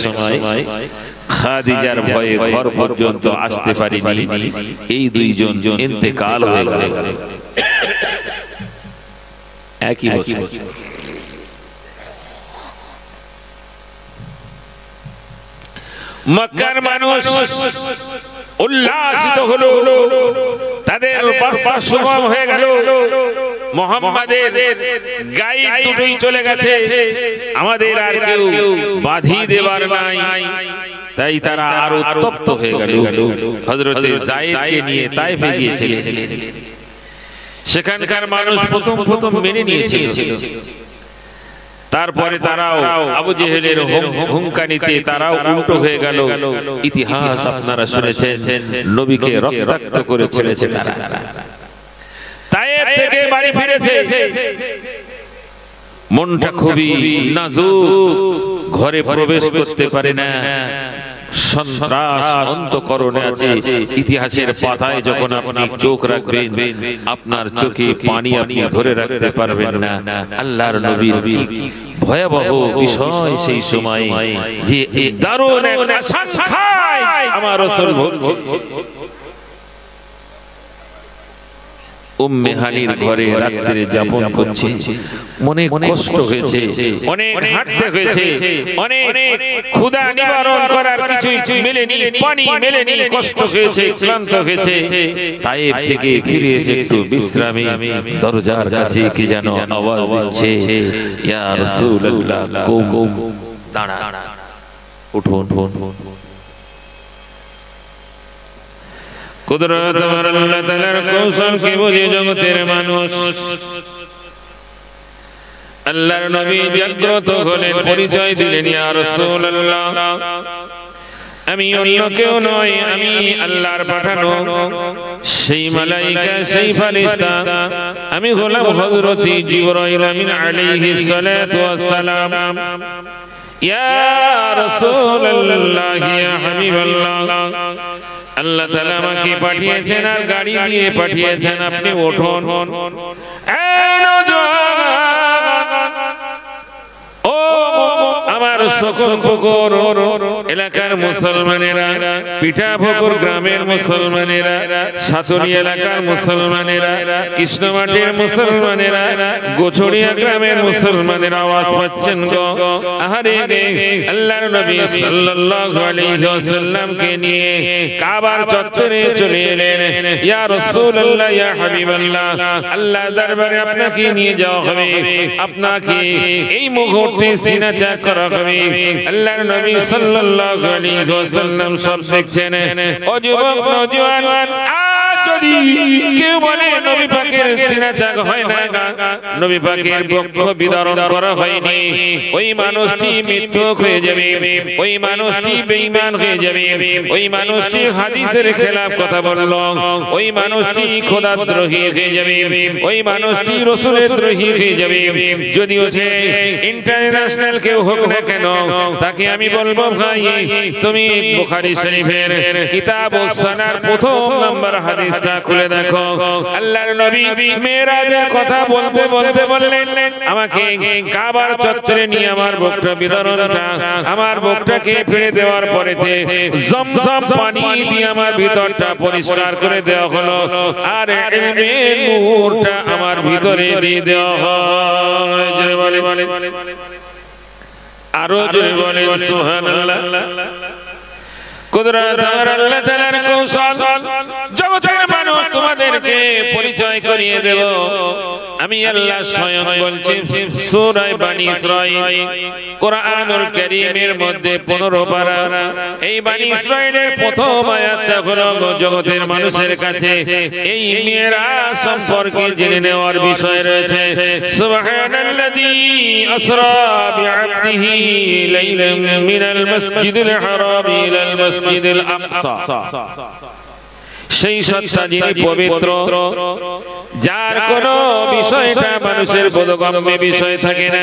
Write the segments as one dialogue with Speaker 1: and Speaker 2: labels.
Speaker 1: সময় খাদিজার ভয়ে ঘর পর্যন্ত আসতে পারিনি, এই দুইজন ইন্তেকাল হয়ে গেল একই বছর। মক্কার মানুষ উল্লাসিত হলো, তাদের বর্ষা সুগম হয়ে গেল। মুহাম্মাদের গায়ে দুটোই চলে গেছে, আমাদের আর কেউ বাধি দেবার নাই, তাই তারা আরো উত্তপ্ত হয়ে গেল। হযরতে যায়েদকে নিয়ে তায়েফে গিয়েছিলেন, সেখানকার মানুষ প্রথম প্রথম মেনে নিয়েছিল। তারপরে তারাও আবু জেহেলের হুঙ্কানিতে তারাও উল্টো হয়ে গেল। ইতিহাস আপনারা শুনেছেন, নবীকে রক্তাক্ত করে ছেড়েছে তারা। তায়েফ থেকে বাড়ি ফিরেছে, মনটা খুবই নাজুক, ঘরে প্রবেশ করতে পারে না, সন্ত্রাস অন্তঃকরণে আছে। ইতিহাসের পাতায় যখন আপনি চোখ রাখবেন, আপনার চোখে পানি আপনি ধরে রাখতে পারবেন না। আল্লাহর নবীর ভয়াবহ বিষয় সেই সময়, যে দারুণ একটা সংখ্যায় আমার রাসূল উম্মে হানির ঘরে রাত্রে যাপন করছে। মনে কষ্ট হয়েছে, অনেক হাঁটতে হয়েছে, অনেক ক্ষুধা নিবারণ করার কিছু মেলেনি, পানি মেলেনি, কষ্ট হয়েছে, ক্লান্ত হয়েছে। তায়েফ থেকে ফিরে এসে একটু বিশ্রামে দরজার কাছে কি যেন আওয়াজ দিচ্ছে, ইয়া রাসূলুল্লাহ, দাঁড়া, উঠুন। কুদরত আল্লাহ তাআলার কৌশল কি বুঝে জগতের মানুষ। আল্লাহর নবী জাগ্রত হলেন, পরিচয় দিলেন, ইয়া রাসূলুল্লাহ, আমি অন্য কেউ নয়, আমি আল্লাহর পাঠানো সেই মালাইকা, সেই ফেরেশতা, আমি হলাম হযরত জিবরাইল আমিন আলাইহিস সালাতু ওয়াস সালাম। ইয়া রাসূলুল্লাহ, ইয়া হাবিবাল্লাহ, আল্লাহ তাআলা আমাকে পাঠিয়েছেন আর গাড়ি দিয়ে পাঠিয়েছেন, আপনি ওঠুন। ও আমার সকল পুকুর এলাকার মুসলমানেরা, পিঠাপুকুর গ্রামের মুসলমানেরা, সাতুরি এলাকার মুসলমানেরা, কৃষ্ণমাটির মুসলমানেরা, গোছড়িয়া গ্রামের মুসলমানেরা আওয়াজ পাচ্ছেন গো, আহারে রে, আল্লাহর নবী সাল্লাল্লাহু আলাইহি ওয়াসাল্লামকে নিয়ে কাবার চত্বরে চলে এলেন। ইয়া রাসূলুল্লাহ, ইয়া হাবিবাল্লাহ, আল্লাহর দরবারে আপনাকে নিয়ে যাওয়া হবে, আপনাকে এই মুহূর্তে সিনা চাক করা হবে। আল্লাহর নবী সাল্লাল্লাহু আলাইহি ওয়াসাল্লাম সব দেখছেন। ও যুবক নওজোয়ান, যদি কেউ বলে নবী পাকের সিনা চাক হয় না, নবী পাকের বক্ষ বিদারণ করা হয়নি, ওই মানুষটি মিথ্যুক হয়ে যাবে, ওই মানুষটি বেঈমান হয়ে যাবে, ওই মানুষটি হাদিসের খেলাফ কথা বলল, ওই মানুষটি খোদাদ্রোহী হয়ে যাবে, ওই মানুষটি রাসূলের দ্রোহী হয়ে যাবে। যদিও সে ইন্টারন্যাশনাল কেউ হোক না কেন, তাকে আমি বলবো, ভাই তুমি বুখারী শরীফের কিতাবুস সালার প্রথম নাম্বার হাদিসটা খুলে দেখো। আল্লাহর নবী মেরাজের কথা বলতে বলতে বললেন, আমাকে কাবার চত্বরে নিয়ে আমার বুকটা বিদরণটা, আমার বুকটাকে ফেলে দেওয়ার পরেতে জমজম পানি দিয়ে আমার ভিতরটা পরিষ্কার করে দেওয়া হলো, আর ইলমের নূরটা আমার ভিতরে দিয়ে দেওয়া হয়। জোরে বলে, আরো জোরে বলে সুবহানাল্লাহ। কুদরত আল্লাহ তাআলার কৌশল, জগতের মানুষ তোমাদেরকে পরিচয় করিয়ে দেব। আমি আল্লাহ স্বয়ং বলছি সূরা বনী ইসরাঈল, কোরআনুল কারীমের মধ্যে 15 পারা। এই বনী ইসরাঈলের প্রথম আয়াতটা হলো জগতের মানুষের কাছে এই মিরাজ সম্পর্কে জেনে নেওয়ার বিষয় রয়েছে। সুবহানাল্লাযী আসরা বিআবদিহি লাইলান মিনাল মাসজিদিল হারাম ইলাল মাসজিদিল আকসা, সেই সত্তা যিনি পবিত্র, যার কোন বিষয়টা মানুষের বোধগম্য বিষয় থাকে না।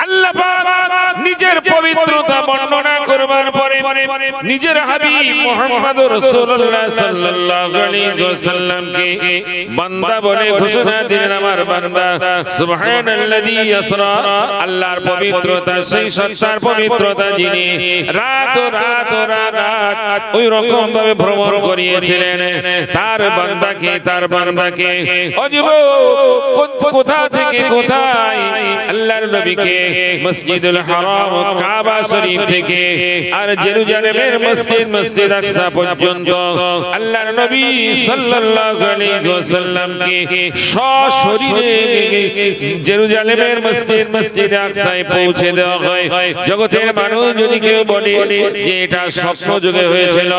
Speaker 1: আল্লাহ পাক নিজের পবিত্রতা বর্ণনা করবার পরে পরে নিজের হাবিব মুহাম্মদ রাসূলুল্লাহ সাল্লাল্লাহু আলাইহি ওয়াসাল্লামকে বান্দা বলে ঘোষণা দিলেন, আমার বান্দা সুবহানাল্লাযী ইয়াসরা, আল্লাহর পবিত্রতা, সেই সত্তার পবিত্রতা যিনি রাত ওই রকম ভাবে ভ্রমণ করিয়েছিলেন তার বান্দাকে অজীব কোথা থেকে কোথায় আল্লাহর নবীকে মসজিদুল হারাম কাবা শরীফ থেকে আর জেরুজালেমের মসজিদ আকসা পর্যন্ত আল্লাহর নবী সাল্লাল্লাহু আলাইহি ওয়াসাল্লামকে সশরীরে জেরুজালেমের মসজিদ আকসায় পৌঁছে দেওয়া হয়। জগতের মানুষ যদি কেউ বলে যে এটা স্বপ্ন যুগে হয়েছিল,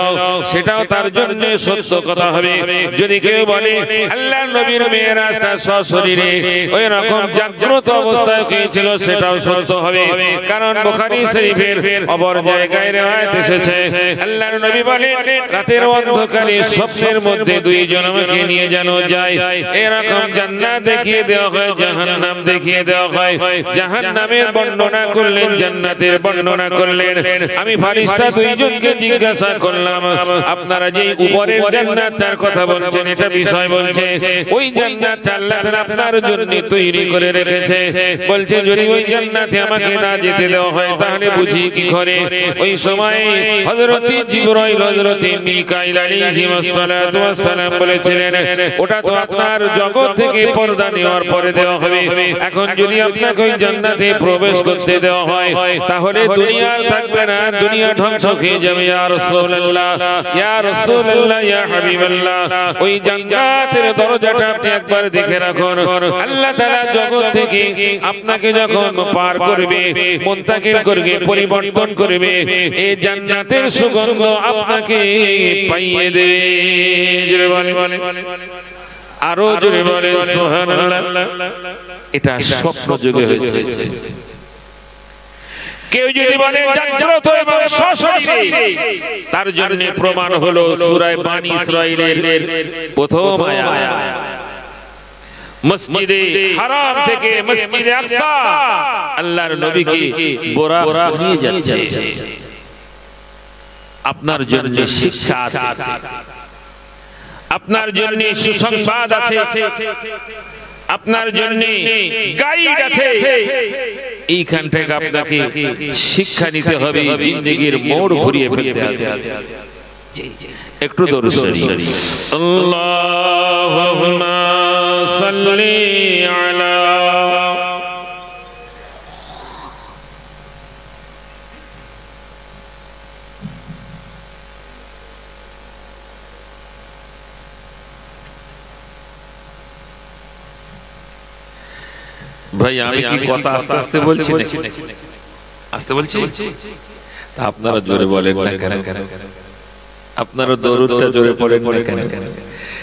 Speaker 1: সেটাও তার জন্য সত্য কথা হবে। যদি কেউ বলে আল্লাহর নবীর মেরাজটা সশরীরে ওই রকম জাগ্রত অবস্থায় হয়েছিল, সেটাও সত্য হবে। কারণ বুখারী শরীফের অপর জায়গায় রওয়ায়াত এসেছে, আল্লাহর নবী বলেন রাতের অন্ধকারে স্বপ্নের মধ্যে দুইজন আমাকে নিয়ে জানো যায়, এরকম জান্নাত দেখিয়ে দেওয়া হয়, জাহান্নাম দেখিয়ে দেওয়া হয়। জাহান্নামের বর্ণনা করলেন, জান্নাতের বর্ণনা করলেন। আমি ফেরেশতা দুইজনকে জিজ্ঞাসা করলাম, আপনারা যে উপরের জান্নাতটার কথা বলছেন, এটা বিষয় বলছে ওই জান্নাতটা আল্লাহ তাআলা আপনার জন্য তৈরি করে রেখেছে। বলছে যদি ওই জান্নাতে আমাকে না যেতে দেওয়া হয় তাহলে বুঝি কি করে। ওই সময় হযরত জিবরাইল, হযরত মিকাইল আলাইহিস সালাতু ওয়াস সালাম বলেছিলেন ওটা তো আপনার জগৎ থেকে পর্দা নেওয়ার পরে দেওয়া হবে। এখন যদি আপনাকে ওই জান্নাতে প্রবেশ করতে দেওয়া হয় তাহলে দুনিয়া থাকবে না, দুনিয়া ধ্বংস হয়ে যাবে। ইয়া রাসূলুল্লাহ, ইয়া রাসূলুল্লাহ, ইয়া হাবিবাল্লাহ, ওই জান্নাতের দরজাটা আপনি একবার দেখে রাখুন। আল্লাহ তাআলা জগৎ থেকে আপনাকে যখন পার করবে, মুনতাকিল করবে, পরিবর্তন করবে, এই জান্নাতের সুগন্ধ আপনাকে পাইয়ে দেবে। জোরে বলেন, আরো জোরে বলেন সুবহানাল্লাহ। এটা স্বপ্ন যুগে হয়েছে। কেউ যদি বলে জাগ্রত এবং সশরীরে, তার জন্য প্রমাণ হলো সূরা বনী ইসরাঈলের প্রথম আয়াত, মসজিদে হারাম থেকে মসজিদে আকসা আল্লাহর নবীকে বোরাক নিয়ে যাচ্ছে। আপনার জন্য শিক্ষা আছে, আপনার জন্য সুসংবাদ আছে, আপনার জন্য গাইড আছে। এইখান থেকে আপনাকে শিক্ষা নিতে হবে, জিন্দেগির মোড় ঘুরিয়ে ফেলতে হবে। একটু দরুদ শরীফ, আল্লাহুম্মা সাল্লি আলা ভাই। আমি কি কথা আস্তে আস্তে বলছি? আস্তে বলছি? তা আপনারা জোরে বলেন না কেন? আপনারা দরুদটা জোরে পড়েন না কেন?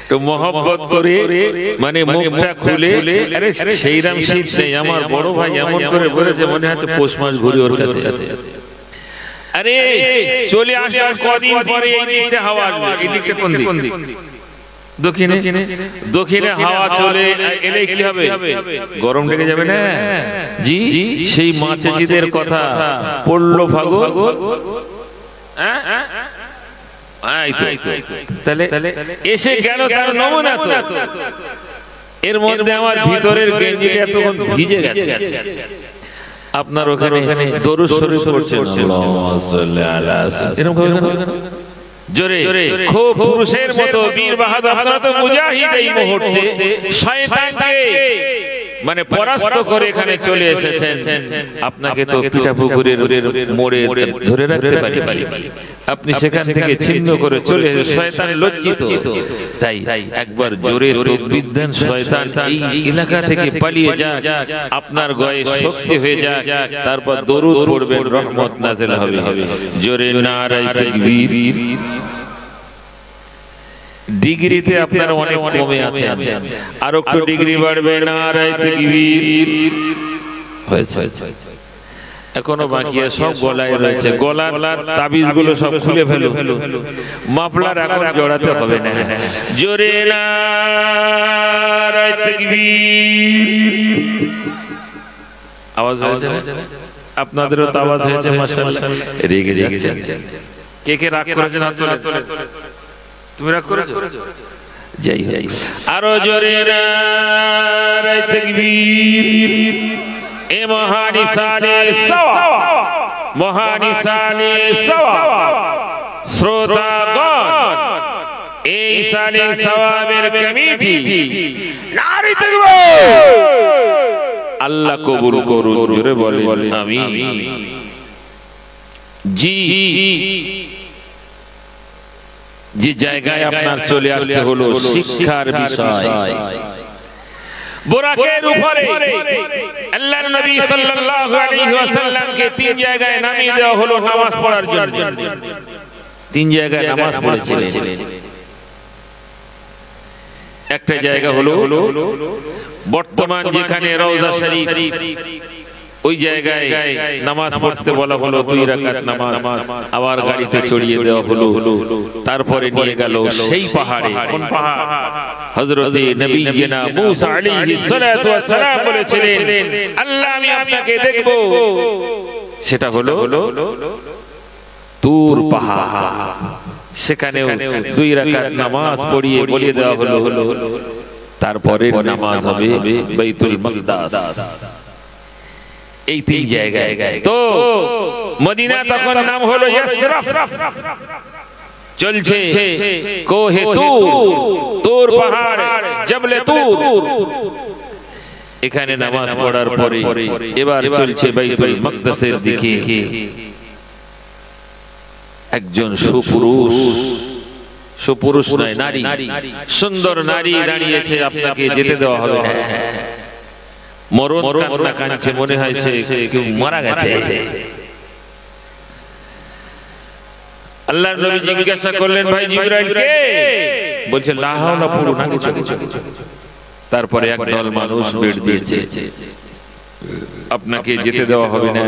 Speaker 1: তো মহব্বত করে মানে মুখটা খুলে, আরে সেইরাম শীত নেই, আমার বড় ভাই এমন করে বলেছে মনে হচ্ছে পৌষ মাস ঘুরে ওর কাছে আছে। আরে চলে আসার কদিন পরে এই দিকটা হাওয়া আসবে। এই দিকটা কোন দিক? দক্ষিণে হাওয়া চলে এলে কি হবে? গরম লেগে যাবে না? জি, সেই মাছেদের কথা পড়লো ফাগুন। তাহলে এসে গেল তার নমুনা তো। এর মধ্যে আমার ভিতরের গেঞ্জিটা এতক্ষণ ভিজে গেছে। আপনার ওখানে দরুদ শরীফ পড়ছেন, আল্লাহুম্মা সাল্লি আলা সাইয়্যিদিনা জোরে খুব পুরুষের মতো বীর বাহাদুর। আপনারা তো মুজাহিদ। এই মুহূর্তে শয়তানকে মানে পরাস্ত করে এখানে চলে এসেছেন। আপনাকে তো পিঠাপুকুরের মোড়ে ধরে রাখতে পারি, আপনি সেখান থেকে ছিন্ন করে চলে এসে শয়তান লজ্জিত। তাই একবার জোরে তাকবীর দেন, শয়তান এই এলাকা থেকে পালিয়ে যা, আপনার গায়ে শক্তি হয়ে যা। তারপর দরুদ পড়বেন, রহমত নাযিল হবে। জোরে নারায়ে তাকবীর। ডিগ্রিতে আপনার অনেক কমে আছে, আর একটু ডিগ্রি বাড়বে। নারায়ে তাকবীর হয়েছে, এখনো বাকি সব গলায় রয়েছে। গলার তাবিজ গুলো সব খুলে ফেলো, মাফলার এখন জড়াতে হবে না। জোরে নারায়ে তাকবীর। আওয়াজ হয়েছে? আপনাদেরও তো আওয়াজ হয়েছে মাশাআল্লাহ। রেগে যাচ্ছেন, কে কে রাগ করেছেন হাত তোলেন। তুমি রাগ করেছো? যাই যাই আরো জোরে নারে তাকবীর। এ মহানিসানে সওয়াব, মহানিসানে সওয়াব শ্রোতাগণ, এই সানে সওয়াবের কমিটি নারে তাকবীর। আল্লাহ কবুল করুন, জোরে বলেন আমিন। জি যে জায়গায় আপনার চলে আসতে হলো শিক্ষার বিষয়। বুরাকের উপরে আল্লাহর নবী সাল্লাল্লাহু আলাইহি ওয়াসাল্লামকে তিন জায়গায় নামিয়ে দেওয়া হলো নামাজ পড়ার জন্য। তিন জায়গায় নামাজ পড়েছিলেন। একটা জায়গা হলো বর্তমান যেখানে রওজা শরীফ, ওই জায়গায় নামাজ পড়তে বলা হলো, 2 রাকাত নামাজ। আবার গাড়িতে চড়িয়ে দেওয়া হলো, তারপরে নিয়ে গেল সেই পাহাড়ে। কোন পাহাড়? হযরতে নবীনা মুসা আলাইহিস সালাতু ওয়াস সালাম বলেছিলেন, আল্লাহ আমি আপনাকে দেখব। সেটা হলো তুর পাহাড়। সেখানেও 2 রাকাত নামাজ পড়িয়ে বলিয়ে দেওয়া হলো, তারপরে নামাজ হবে বাইতুল মাকদাস। এই তিন জায়গায় তো মদিনা তখন নাম হলো ইয়াসরাফ। চলছে কোহে তুর, তুর পাহাড়, জবলে তুর। এখানে নামাজ পড়ার পরে এবার চলছে বাইতুল মাকদাসের দিকে। একজন সুপুরুষ, সুপুরুষ নয় নারী, সুন্দর নারী দাঁড়িয়েছে, আপনাকে যেতে দেওয়া হবে না। মরণ কান্না কাঁদছে, মনে হয় সে কেউ মারা গেছে। আল্লাহর নবী জিজ্ঞাসা করলেন, ভাই জিবরাইল কে? বলছে লা হাওলা, পুরো না কিছু। তারপরে একদল মানুষ বের দিয়েছে, আপনাকে যেতে দেওয়া হবে না।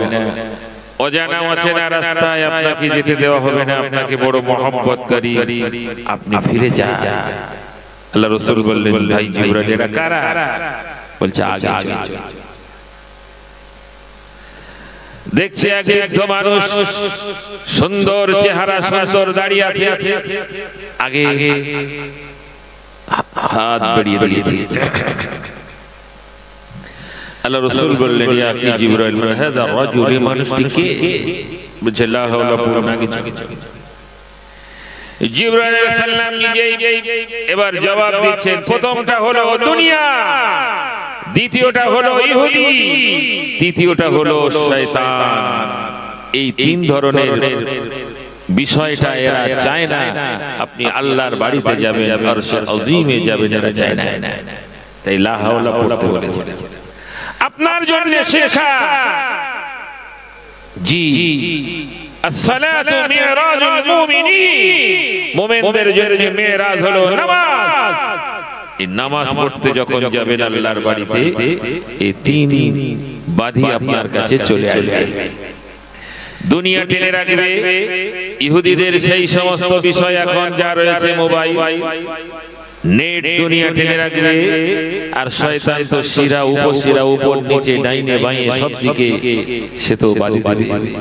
Speaker 1: অজানা আছে না রাস্তায়, আপনাকে যেতে দেওয়া হবে না। আপনাকে বড় মহব্বত করি, আপনি ফিরে যান। আল্লাহ রাসূল বললেন, ভাই জিবরাইল এরা কারা? বলছে আগে দেখছে একজন মানুষ, সুন্দর চেহারা, সুন্দর দাঁড়িয়ে আছে। আগে হাত বাড়িয়ে দিয়েছে। আল্লাহ রাসূল বললেন, ইয়া কি জিবরাইল, হাদা রাজুল, মানুষটি কে? বলছে লা হাওলা, পুরো না কিছু। জিবরাইল আলাইহিস সালাম নিজেই এবার জবাব দিচ্ছেন। প্রথমটা হলো দুনিয়া, দ্বিতীয়টা হলো ইহুদি, তৃতীয়টা হলো শয়তান। এই তিন ধরনের বিষয়টা এরা চায় না আপনি আল্লাহর বাড়িতে যাবেন, আরশের আযীমে যাবেন, এরা চায় না। তাই লা হাওলা পড়তে বলেছে আপনার জন্য শেখা। জি আসসালাতু মিরাজুল মুমিনিন, মুমিনদের জন্য মিরাজ হলো নামাজ। এই নামাজ পড়তে যখন যাবেন আল্লাহর বাড়িতে, এই তিন বাধি আপনার কাছে চলে আসবে। দুনিয়া টেনে রাখবে, ইহুদিদের সেই সমস্ত বিষয় এখন যা রয়েছে, মোবাইল, নেট, দুনিয়া টেনে রাখবে। আর শয়তান তো শিরা উপশিরা, উপর নিচে, ডাইনে বাঁয়ে সব দিকে সে তো বাধি দিবে।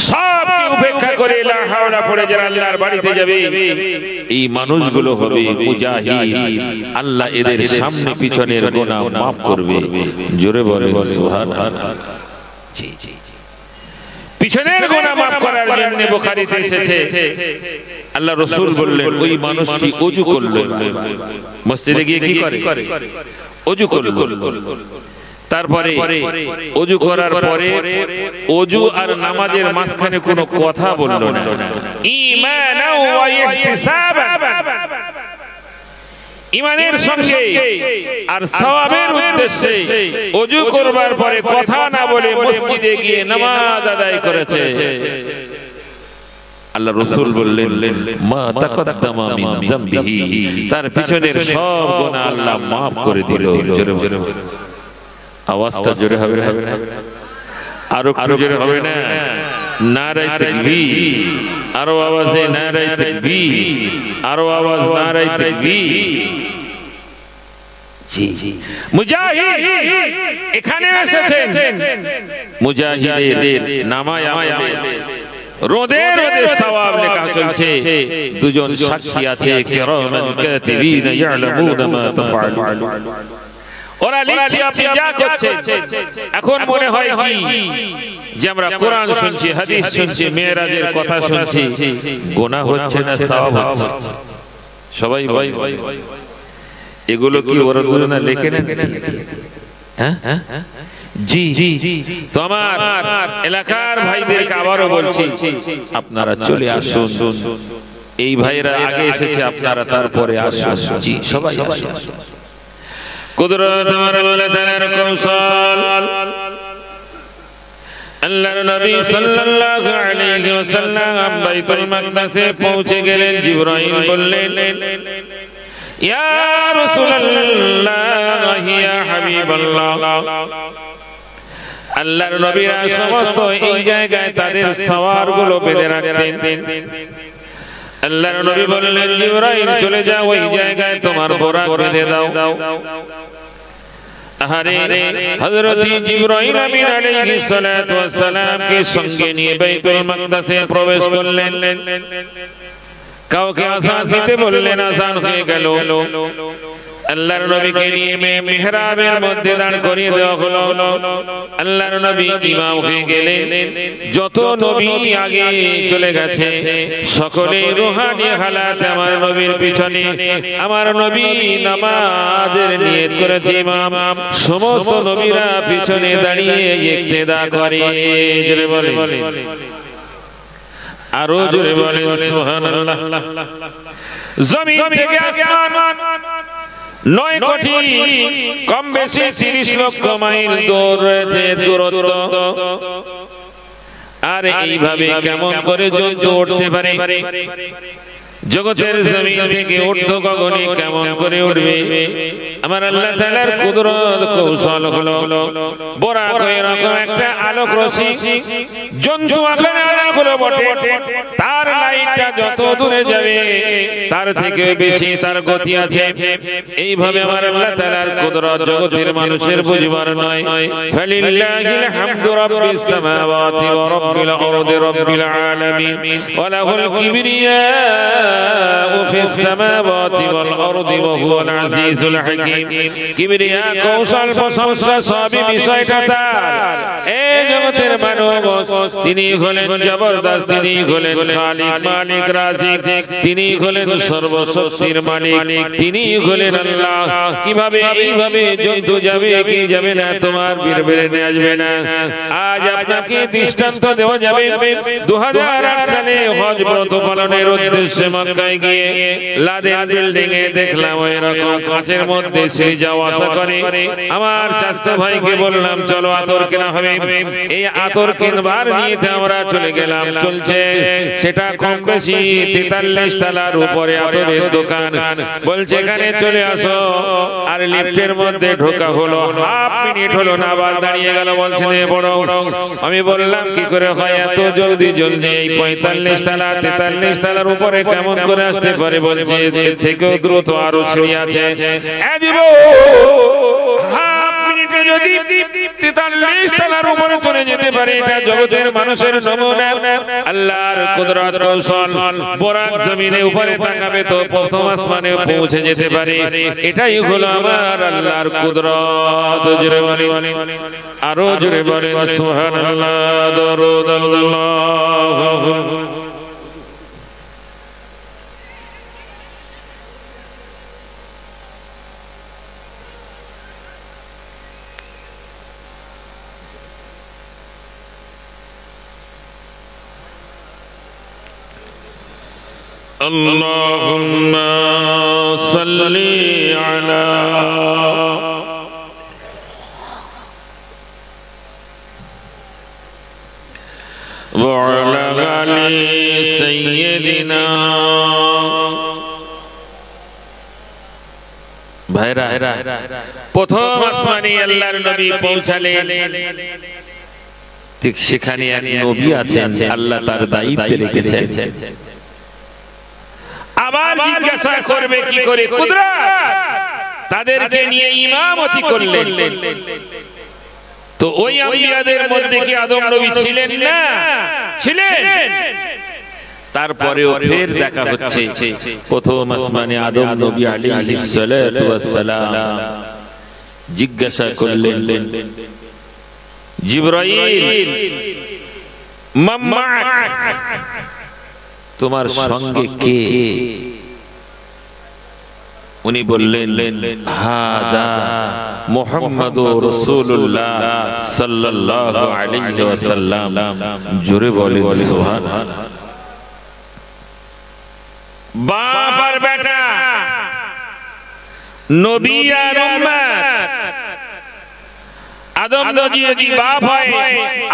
Speaker 1: সবকে উপেক্ষা করে লা হাওলা পড়ে যারা আল্লাহর বাড়িতে যাবে, এই মানুষগুলো হবে মুজাহিদ। আল্লাহ এদের সামনে পিছনের গুনাহ maaf করবে। জোরে বলে সুবহানাল্লাহ। জি জি, পিছনের গুনাহ maaf করার জন্য বুখারীতে এসেছে, আল্লাহ রাসূল বললেন, ওই মানুষটি ওযু করলো, মসজিদে গিয়ে কি করে? ওযু করলো। তারপরে ওযু করার পরে ওযু আর নামাজের মাঝখানে কোনো কথা বলল না। ঈমানাও ওয়া ইহতিসাবান, ঈমানের সঙ্গে আর সওয়াবের উদ্দেশ্যে ওযু করবার পরে কথা না বলে মসজিদে গিয়ে নামাজ আদায় করেছে। আল্লাহ রাসূল বললেন, মা তাকাদ্দামা মিন যামবিহি, তার পিছনের সব গুনাহ আল্লাহ maaf করে দিল। জোরে জোরে আওয়াজটা জোরে হবে, আরো জোরে হবে না? নারে তাকবীর, আরো আওয়াজে নারে তাকবীর, আরো আওয়াজ নারে তাকবীর। মুজাহিদ এখানে এসেছেন, মুজাহিদের নামায় আমলে রোদে রোদে সওয়াব লেখা চলছে। দুজন সাক্ষী আছে, কিরামান কাতিবিনা ইয়ালামুনা মা তাফআলুন। ওরা লিখছে আপনি যা করছেন। এখন মনে হয় কি যে আমরা কোরআন শুনছি, হাদিস শুনছি, মেরাজের কথা শুনছি, গুনাহ হচ্ছে না সওয়াব হচ্ছে? সবাই ভাই এগুলো কি ওরা দুজনে লেখে নেন? হ্যাঁ জি তো আমার এলাকার ভাইদেরকে আবারও বলছি, আপনারা চলে আসুন। এই ভাইরা আগে এসেছে, আপনারা তারপরে আসুন। জি সবাই আসুন। কুদরত আমার আল্লাহ তাআলার কৌশল। আল্লাহর নবী সাল্লাল্লাহু আলাইহি ওয়াসাল্লাম বাইতুল মাকদাসে পৌঁছে গেলেন। জিবরাইল বললেন, ইয়া রাসূলুল্লাহ ইয়া হাবিবাল্লাহ। আল্লাহর নবীরা সমস্ত এই জায়গায় তাদের সওয়ারগুলো বেঁধে রাখতেন। আল্লাহর নবী বললেন, জিবরাইল চলে যাও, ওই জায়গায় তোমার বোরাক বেঁধে দাও। আরে হযরত জিবরাইল আমিন আলাইহিস সালাতু ওয়াস সালাম কে সঙ্গে নিয়ে বাইতুল মাকদাসে প্রবেশ করলেন। কাউকে আযান দিতে বললেন, আযান হয়ে গেল। আল্লাহর নবীকে নিয়ে মিহরাবের মধ্যে দাঁড় করিয়ে দেওয়া হলো। আল্লাহর নবী ইমাম হয়ে গেলেন। যত নবী আগে চলে গেছে সকলে রূহানি হালাতে আমার নবীর পিছনে, আমার নবী নামাজের নিয়ত করেছে ইমাম। সমস্ত নবীরা পিছনে দাঁড়িয়ে ইক্তেদা করে। জোরে বলে, আরো জোরে বলে সুবহানাল্লাহ। জমিন থেকে আসমান 9 কোটি কম বেশি 30 লক্ষ মাইল দূর রয়েছে দূরত্ব। আর এইভাবে কেমন করে জন্তু উঠতে পারে? জগতের জমিন থেকে ঊর্ধ্ব গগনে কেমন করে উঠবে? আমার আল্লাহ তাআলার কুদরত কৌশল হলো বোরাক এরকম একটা আলোক রশ্মি। জন্তু আকারে আলোক হলো বটে, তার লাইটটা যত দূরে যাবে তার থেকে বেশি তার গতি আছে। এইভাবে আমার আল্লাহ তাআলার কুদরত জগতের মানুষের বুঝবার নয়। ফালিল্লাহিল হামদু রাব্বিস সামাওয়াতি ওয়া রাব্বিল আরদি রাব্বিল আলামিন ওয়া লাহুল কিবরিয়া ফিস সামাওয়াতি ওয়াল আরদি ওয়া হুয়াল আজিজুল হাকীম। কিবরিয়া কৌশল প্রশংসা সবই বিষয়টা তার। এই জগতের মানব তিনি হলেন জবরদস্ত, তিনি হলেন খালিক মালিক রাজিক, তিনি হলেন সর্বশক্তির মালিক, তিনি হলেন আল্লাহ। কিভাবে এইভাবে জন্তু যাবে কি যাবে না তোমার বিরবেরে আসবে না। আজ আপনাকে দৃষ্টান্ত দেওয়া যাবে। 2008 সালে হজ ব্রত পালনের উদ্দেশ্যে মক্কায় গিয়ে লাদেন বিল্ডিং এ দেখলাম এরকম কাঁচের মধ্যে সে যাওয়া আসা করে। আমার চাচা ভাইকে বললাম চলো আতর কেনা হবে। এই আতর কিনবার নিয়ে আমরা চলে গেলাম। চলছে সেটা কম বেশি 43 তলার উপরে আতরের দোকান। বলছে এখানে চলে আসো। আর লিফটের মধ্যে ঢোকা হলো, হাফ মিনিট হলো না, আবার দাঁড়িয়ে গেল। বলছে বড়। আমি বললাম কি করে হয় এত জলদি জলদি? এই 45 তলা 43 তলার উপরে কেমন করে আসতে পারে? বলছে এর থেকেও দ্রুত আরো সিঁড়ি আছে। হাফ মিনিটে যদি 43 তলার উপরে চলে যেতে পারে, এটা জগতের মানুষের নমুনা। আল্লাহর কুদরত কৌশল। বোরাক জমিনে উপরে তাকাবে তো প্রথম আসমানে পৌঁছে যেতে পারে। এটাই হলো আমার আল্লাহর কুদরত। জোরে বলেন, আরো জোরে বলেন সুবহানাল্লাহ। দরুদ আল্লাহু Allahumma salli ala wa ala ali sayyidina। ভাইরা প্রথম আসমানে আল্লাহর নবী পৌঁছালেন। ঠিক সেখানে এক নবী আছেন, আল্লাহ তার দায়িত্বে রেখেছেন। আবার জিজ্ঞাসা করবে কি করে? কুদরত তাদেরকে নিয়ে ইমামতি করলেন। তো ওই আম্বিয়াদের মধ্যে কি আদম নবী ছিলেন না? ছিলেন। তারপরেও ফের দেখা হচ্ছে প্রথম আসমানে আদম নবী আলাইহিস সালাতু ওয়াস সালাম জিজ্ঞাসা করলেন, জিবরাইল মাম্মাক, তোমার সঙ্গে কে? উনি বললেন, হাদা মুহাম্মাদুর রাসূলুল্লাহ সাল্লাল্লাহু আলাইহি ওয়াসাল্লাম। জোরে বলেন সুবহানাল্লাহ। বাপ আর বেটা, নবী আর উম্মত। আদম নবী যদি বাপ হয়,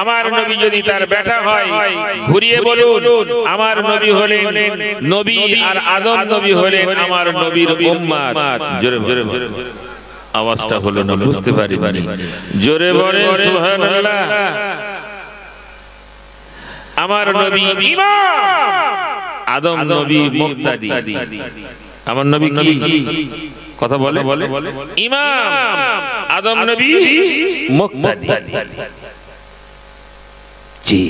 Speaker 1: আমার নবী যদি তার বেটা হয়, ঘুরিয়ে বলুন আমার নবী হলেন নবী আর আদম নবী হলেন আমার নবীর উম্মত। জোরে জোরে আওয়াজটা হলো না, বুঝতে পারিনি। জোরে বলেন সুবহানাল্লাহ। আমার নবী ইমাম, আদম নবী মুক্তাদি। আমার নবী কি কথা বলে? ইমাম, আদম নবী মুক্তাদি। জি,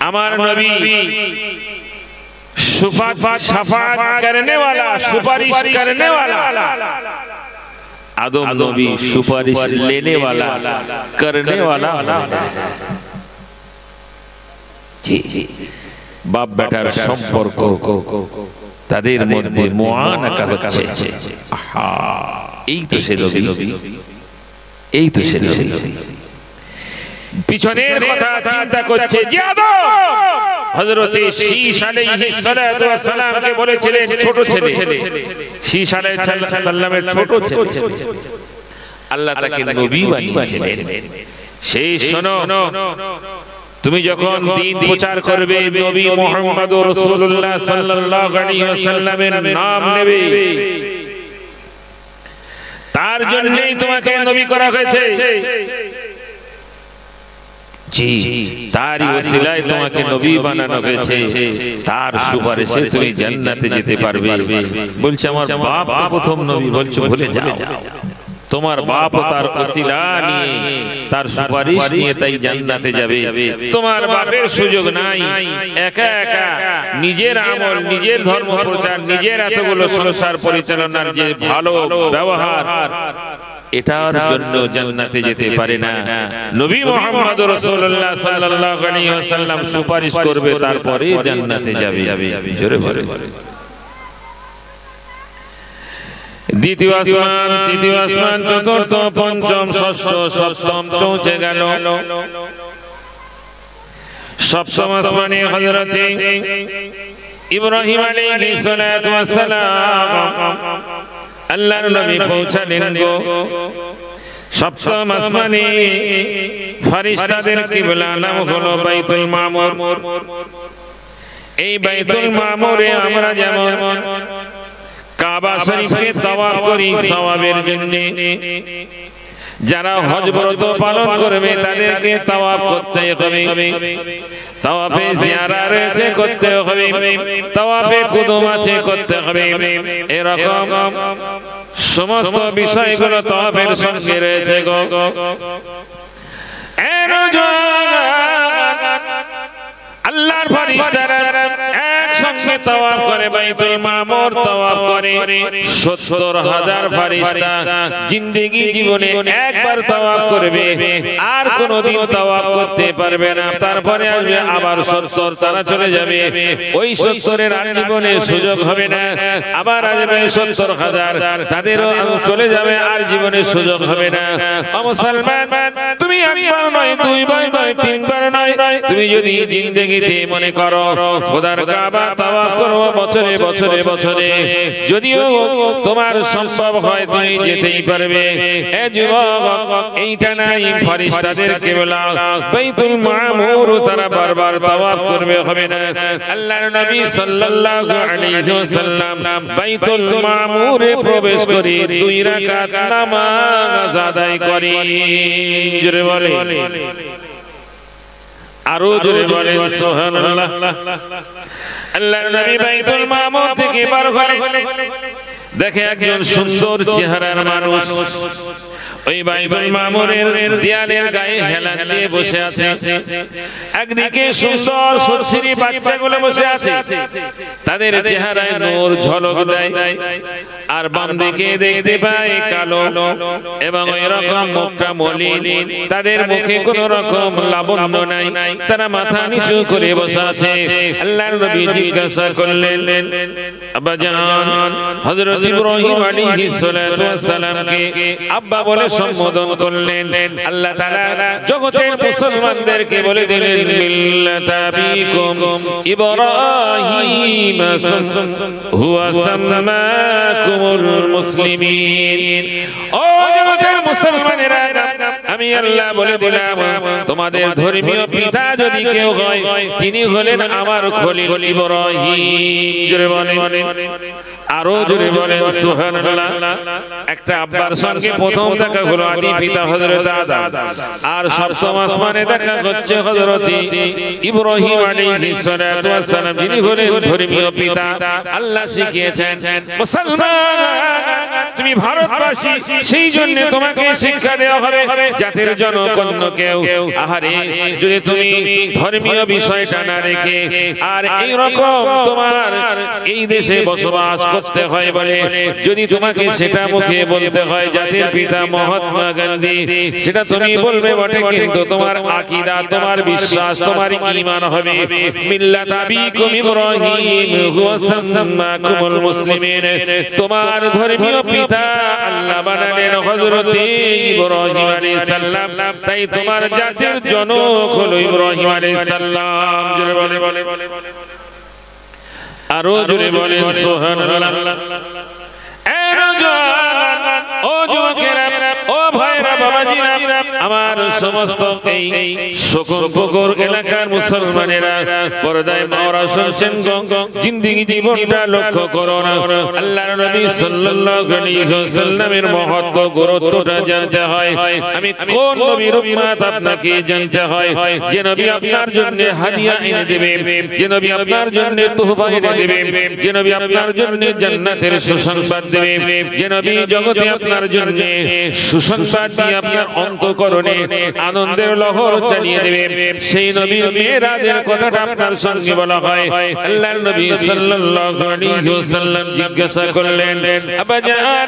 Speaker 1: আমার নবী শাফাত করনে वाला, সুপারিশ করনে वाला। আদম নবী সুপারিশ लेने वाला, करने वाला। জি, বাপ বেটার সম্পর্ক, তাদের মধ্যে মুআনাকা হচ্ছে। এই তো সে নবী, এই তো সে নবী। পিছনের কথা চিন্তা করছে যে আদম হযরত শীশ আলাইহিস সালাতু ওয়াস সালামকে বলেছিলেন ছোট ছেলে। শীশ আলাইহিস সালামের ছোট ছেলে, আল্লাহ তাকে নবী বানিয়েছিলেন। সেই শোনো, তুমি যখন দ্বীন প্রচার করবে, নবী মুহাম্মদুর রাসূলুল্লাহ সাল্লাল্লাহু আলাইহি ওয়াসাল্লামের নাম নেবে, তার জন্যই তোমাকে নবী করা হয়েছে। জি, তারই ওসিলায় তোমাকে নবী বানানো হয়েছে। তার সুপারিশে তুমি জান্নাতে যেতে পারবে। বলছে আমার বাপ প্রথম নবী, বলছো ভুলে যাও। তোমার বাপ তার ওসিলা নিয়ে, তার সুপারিশ নিয়ে তাই জান্নাতে যাবে। তোমার বাপের সুযোগ নাই। একা একা নিজের আমল, নিজের ধর্ম প্রচার, নিজের এতগুলো সংসার পরিচালনার যে ভালো ব্যবহার, এটার জন্য জান্নাতে যেতে পারে না। নবী মুহাম্মদ রাসূলুল্লাহ সাল্লাল্লাহু আলাইহি ওয়াসাল্লাম সুপারিশ করবে, তারপরে জান্নাতে যাবে। জোরে বলে। দ্বিতীয় আসমান, তৃতীয় আসমান, চতুর্থ, পঞ্চম, ষষ্ঠ, সপ্তম পৌঁছে গেল। সপ্তম আসমানে হযরত ইব্রাহিম আলাইহিস সালাতু ওয়াস সালাম আল্লাহর নবী পৌঁছালেন গো। সপ্তম আসমানে ফেরেশতাদের কিবলা নাম হলো বাইতুল মামুর। এই বাইতুল মামুরে আমরা যেমন কাবা শরীফকে তাওয়াফ করি সওয়াবের জন্য, যারা হজ ব্রত পালন করবে তাদেরকে তাওয়াফ করতে হবে। তাওয়াফে জিয়ারা রয়েছে, করতে হবে। তাওয়াফে কুদুম আছে, করতে হবে। এরকম সমস্ত বিষয়গুলো তাওয়াফের সঙ্গে রয়েছে গো। আল্লাহর ফেরেশতারা একসঙ্গে তাওয়াফ করে, বাইতুল মামুর তাওয়াফ করে। ৭০,০০০ ফেরেশতা জিন্দেগি জীবনে একবার তাওয়াফ করবে, আর কোনোদিন তাওয়াফ করতে পারবে না। তারপরে আসবে আবার ৭০, তারা চলে যাবে। ওই ৭০-এর আর জীবনে সুযোগ হবে না। আবার আসবে ৭০,০০০, তাদেরও চলে যাবে, আর জীবনে সুযোগ হবে না। ও মুসলমান, তুমি একবার নয়, দুইবার নয়, তিনবার নয়, তুমি যদি জিন্দেগিতে মনে করো খোদার কাবা তাওয়াফ করো বছরে বছরে বছরে, যদিও তোমার সম্ভব হয় তুমি যেতেই পারবে। এ যুবক, এইটা নাই ফেরেশতাদের কিবলা বাইতুল মামুর, তারা বারবার তাওয়াফ করবে, হবে না। আল্লাহর নবী সাল্লাল্লাহু আলাইহি ওয়াসাল্লাম বাইতুল মামুরে প্রবেশ করে 2 রাকাত নামাজ আদায় করে। জোরে বলে, আরো জোরে বলেন সুবহানাল্লাহ। আল্লাহর নবী বাইতুল মামুর থেকে বার হলেন, দেখে একজন সুন্দর চেহারার মানুষ ওই বাইতুল মামুরের দেয়ালের গায়ে হেলান দিয়ে বসে আছে। একদিকে সুন্দর সুন্দরী বাচ্চাগুলো বসে আছে, তাদের চেহারায় নূর ঝলক দেয়। আর বাম দিকে দেখতে পায় কালো এবং ওই রকম মুখটা মলিন, তাদের মুখে কোনো রকম লাবণ্য নাই, তারা মাথা নিচু করে বসে আছে। আল্লাহর নবী জিজ্ঞাসা করলেন, আব্বাজান হযরত ইব্রাহিম আলাইহিস সালাতু ওয়াস সালামকে আব্বা বলে সম্বোধন করলেন। আল্লাহ তাআলা জগতের মুসলমানদেরকে বলে দিলেন, মিল্লাতা আবিকুম ইব্রাহিম হুয়া সাম্মাকুমুল মুসলিমিন। ও জগতের মুসলমানেরা, আমি আল্লাহ বলে দিলাম তোমাদের ধর্মীয় পিতা যদি কেউ হয়, তিনি হলেন আমার খলিল ইব্রাহিম। জোরে বলেন, আরো জোরে বলেন সুবহানাল্লাহ। একটা আব্বার সঙ্গে প্রথম দেখা হলো আদি পিতা হযরত আদম, আর সপ্তম আসমানে দেখা হচ্ছে হযরত ইব্রাহিম আলাইহিস সালাতু ওয়াস সালাম, যিনি হলেন ধর্মীয় পিতা। আল্লাহ শিখিয়েছেন, মুসলমান তুমি ভারতবাসী, সেই জন্য তোমাকে শিক্ষা দেওয়া হবে জাতির জনক অন্য কেউ। আহারে, যদি তুমি ধর্মীয় বিষয়টা না রেখে আর এই রকম তোমার এই দেশে বসবাস করতে হয় বলে যদি তোমাকে সেটা মুখে বলতে হয় জাতির পিতা মহাত্মা গান্ধী, সেটা তুমি বলবে বটে, কিন্তু তোমার আকীদা, তোমার বিশ্বাস, তোমার ঈমান হবে মিল্লাত আবিকুম ইব্রাহিম হুয়া সাম্মাকুমুল মুসলিমিন। তোমার ধর্মীয় পিতা আল্লাহ বানালেন হযরত ইব্রাহিম আলাইহিস সালাম, তাই তোমার জাতির জনক হলো ইব্রাহিম আলাইহিস সালাম। জোরে বলে, আরো জোরে বলেন সুবহানাল্লাহ। ও যুবকেরা, ও ভাইরা, বাবাজিরা, আমার সমস্ত এই শোকনপুকুর এলাকার মুসলমানেরা, পর্দায় মাওরা শুনছেন, জিন্দেগি জীবনটা লক্ষ্য করুন। আল্লাহর নবী সাল্লাল্লাহু আলাইহি ওয়াসাল্লামের মহত্ব, গুরুত্বটা জানতে হয়। আমি কোন নবীর উম্মত আপনাকে জানতে হয়, যে নবী আপনার জন্য হাদিয়া এনে দেবে, যে নবী আপনার জন্য তোহফা এনে দেবে, যে নবী আপনার জন্য জান্নাতের সুসংবাদ দেবে, যে নবী জগতে আপনার জন্য সুসংবাদ দিয়ে আপনার অন্তঃকরণে আনন্দের লহর চালিয়ে দেবে, সেই নবীর মেরাজের কথাটা আপনার সঙ্গে বলা হয়। আল্লাহর নবী সাল্লাল্লাহু আলাইহি ওয়াসাল্লাম জিজ্ঞাসা করলেন, আব্বাজান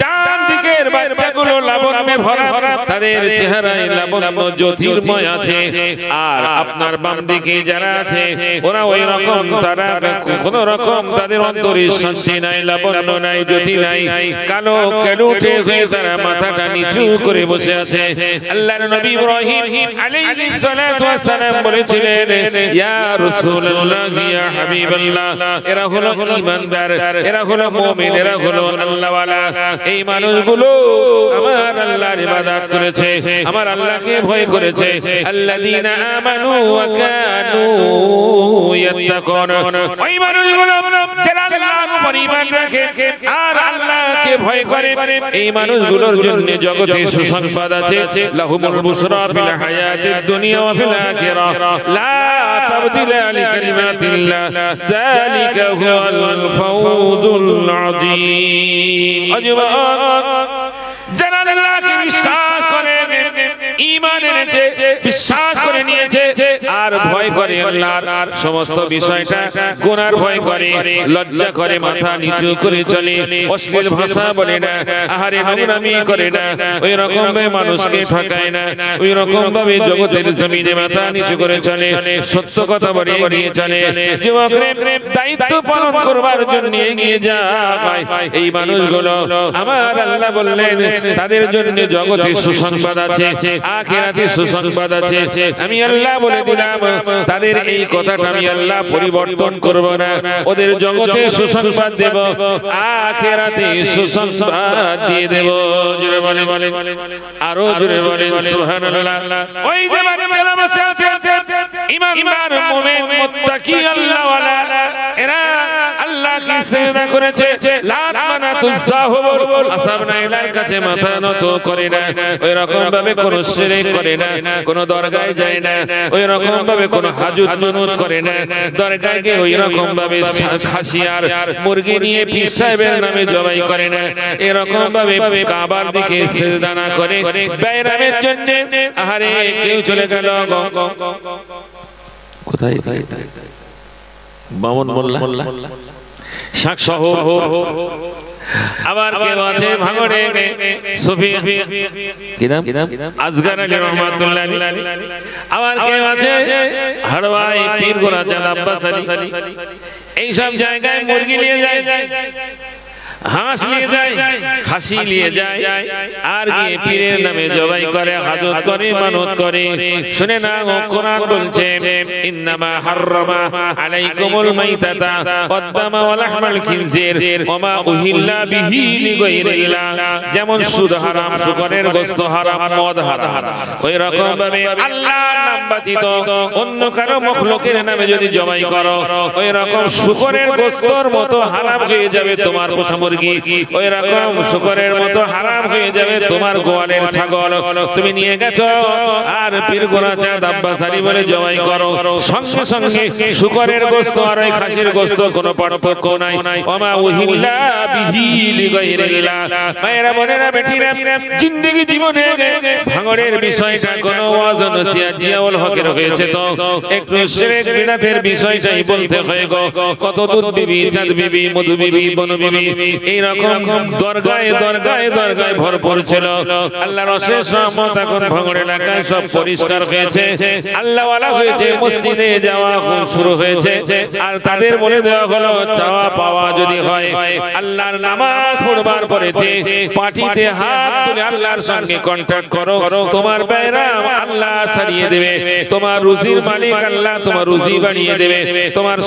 Speaker 1: ডান দিকের বাচ্চাগুলো লাবণ্যে ভরা, তাদের চেহারায় লাবণ্য জ্যোতির্ময় আছে, আর আপনার বাম দিকে যারা আছে ওরা ওই রকম, তারা কোন রকম তাদের অন্তরে শান্তি নাই, লাবণ্য নাই, জ্যোতি নাই, কালো কেলুটে হয়ে তারা মাথাটা নিচু করে বসে আছে। আল্লাহর নবী ইব্রাহিম আলাইহিস সালাতু ওয়াস সালাম বলেছিলেন, ইয়া রাসূলুল্লাহ, ইয়া হাবিবাল্লাহ, এরা হলো ঈমানদার, এরা হলো মুমিন, এরা হলো আল্লাহওয়ালা। এই মানুষগুলো আমার আল্লাহর ইবাদত করেছে, আমার আল্লাহকে ভয় করেছে। আল্লাযীনা আমানু ওয়া কানু ইয়াত্তাকুন, ওই মানুষগুলো যারা আল্লাহর উপর ঈমান রাখে আর আল্লাহকে ভয় করে, এই মানুষগুলোর জন্য জগতে সুসংবাদ আছে। লাহুমুল বুশরা ফিল হায়াতিদ দুনিয়া ওয়া ফিল আখিরাহ লা তাবদিলা লিকালিমাতিল্লাহ যালিকা হুয়াল ফাওজুল আযীম। যারা আল্লাহকে বিশ্বাস করে, ঈমান এনেছে, বিশ্বাস করে নিয়েছে আর ভয় করে আল্লাহর সমস্ত বিষয়টা, গুনার ভয় করে, লজ্জা করে, মাথা নিচু করে চলে, অশ্লীল ভাষা বলে না, আহারে নোংরামি করে না, ওই রকম ভাবে মানুষকে ঠকায় না, ওই রকম ভাবে জগতের জমিনে মাথা নিচু করে চলে, সত্য কথা বলে এগিয়ে চলে। যুবকরা দায়িত্ব পালন করবার জন্য এগিয়ে যায়। এই মানুষগুলো আমার আল্লাহ বললেন তাদের জন্য জগতে সুসংবাদ আছে, আখিরাতে সুসংবাদ আছে। আমি আল্লাহ বলে দিলাম তাদের এই কথাটা আমি আল্লাহ পরিবর্তন করব না, ওদের জগতে সুসংবাদ দেব, আখিরাতে সুসংবাদ দিয়ে দেব। জোরে বলে, আরো জোরে বলে সুবহানাল্লাহ। ওই যে বাচ্চারা বসে আছে, ঈমানদার মুমিন মুত্তাকি আল্লাহওয়ালা, এরা আল্লাহকে সিজদা করেছে, লাত মানাত লাতুযাহুবুল আসাবনা ইলার কাছে মাথা নত করে না, ওই রকম ভাবে কোন শিরক করে না, কোন দরগায় যায় না, ওই রকম ভাবে কোন হাজত মানত করে না, দরগায় গিয়ে ওই রকম ভাবে খাসি আর মুরগি নিয়ে পীর সাহেবের নামে জবাই করে না, এরকম ভাবে কাবার দিকে সিজদা না করে বাইরামের জন্য আহারে কেউ চলে গেল কোথায় বামন মোল্লা শাকসহ, আবার কেউ আছে ভাঙড়ে সুফি কি নাম আজগার আলী রহমাতুল্লাহ আলাইহি, আবার কেউ আছে হাড়ওয়াই পীর গোলাজান আব্বাস আলী, এই সব জায়গায় মুরগি নিয়ে যায়, হাঁস নিয়ে যায়, খাসি নিয়ে যায়, আর গিয়ে পীরের নামে জবাই করে, হাজত করে, মানত করে। শুনে না, কোরআন বলছে ইন্নামা হাররামা আলাইকুমুল মাইতাতা ওয়াদ-দামা ওয়া লাহমাল খিনজির ওয়া মা উহিল্লা বিহি লিগাইরিল্লাহ। যেমন সুদ হারাম, শুকরের গোশত হারাম, মদ হারাম, ওই রকম ভাবে আল্লাহর নাম ব্যতীত অন্য কারো মাখলুকের নামে যদি জবাই করো, ওই রকম শুকরের গোশতর মতো হারাম হয়ে যাবে তোমার পশু মুরগি, ওই রকম শুকরের মতো হারাম হয়ে যাবে তোমার গোয়ালের ছাগল। তুমি নিয়ে গেছো আর পীর গোলাজান আব্বাস আলী বলে জবাই করো, সঙ্গে সঙ্গে শুকরের গোশত আর ওই খাসির গোশত কোনো পার্থক্য নাই। ওমা উহিল্লা বিহি লিগাইরিল্লাহ। মায়েরা বোনেরা বেটিরা, জিন্দেগি জীবনে ভাঙড়ের বিষয়টা কোনো ওয়াজ নসিহত জিয়াউল হকের হয়েছে তো একটু শিরক বিদআতের বিষয়টাই বলতে হয় গো। কত দুধ বিবি, চাঁদ বিবি, মধু বিবি, বনু বিবি, এই রকম দরগায় দরগায় দরগায় ভরপুর ছিল। আল্লাহর অশেষ রহমত, এখন ভাঙড় এলাকায় সব পরিষ্কার হয়েছে, আল্লাহ ওয়ালা হয়েছে, মসজিদে যাওয়া শুরু হয়েছে। আর তাদের বলে দেওয়া হলো, চাওয়া পাওয়া যদি হয়, আল্লাহর নামাজ পড়বার পরেতে পাটিতে হাত তুলে আল্লাহর সঙ্গে কন্টাক্ট করো, তোমার বাইরাম আল্লাহ সারিয়ে দেবে, তোমার রুজির মালিক আল্লাহ তোমার রুজি বাড়িয়ে দেবে, তোমার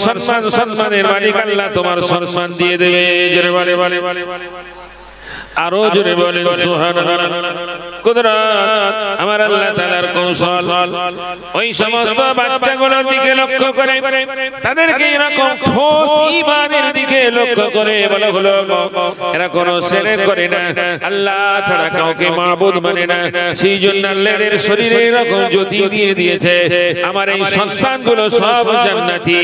Speaker 1: সম্মানের মালিক আল্লাহ তোমার সম্মান দিয়ে দেবে। জোরে বলে আরো জোরে বলেন সুবহানাল্লাহ। কুদরত আমার আল্লাহ তাআলার কৌশল, ওই সমস্ত বাচ্চাগুলোর দিকে লক্ষ্য করে, তাদেরকে এরকম ঠোস ঈমানের দিকে লক্ষ্য করে বলা হলো, এরা কোনো শিরক করে না, আল্লাহ ছাড়া কাউকে মাবুদ মানে না, সেই জন্য আল্লাহর শরীরে এরকম জ্যোতি দিয়ে দিয়েছে। আমার এই সন্তানগুলো সব জান্নাতি,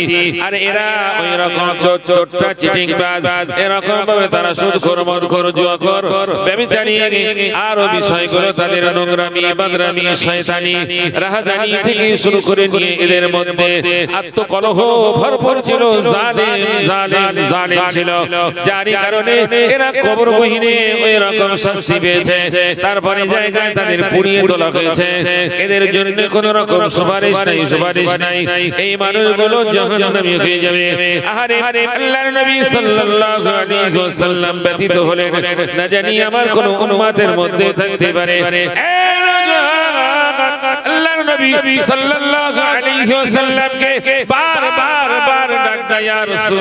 Speaker 1: আর এরা ওই রকম চোরটা চিটিংবাজ, এরকম ভাবে তারা সুদখোর, মদখোর, জুয়াখোর, ব্যভিচারী, আরো বিষয়গুলো তাদের নোংরামি, বাদরামি, শয়তানি, রাহাদানি থেকে শুরু করে নিয়ে এদের মধ্যে আত্মকলহ ভরপুর ছিল, জালেম ছিল, যার কারণে এরা কবর গহীনে ওই রকম শাস্তি পেয়েছে। তারপরে জায়গায় তাদের পুড়িয়ে তোলা হয়েছে, এদের জন্য কোন রকম সুপারিশ নাই, এই মানুষগুলো জাহান্নামী হয়ে যাবে। আহারে আল্লাহর নবী সাল্লাল্লাহু আলাইহি ওয়াসাল্লাম ব্যতীত হলেন না জানি আমার কোন উম্মতের মধ্যে থাকতে পারে। আল্লাহর নবী সাল্লাল্লাহু আলাইহি ওয়াসাল্লামকে বার বার ডাক দেয়া রাসূল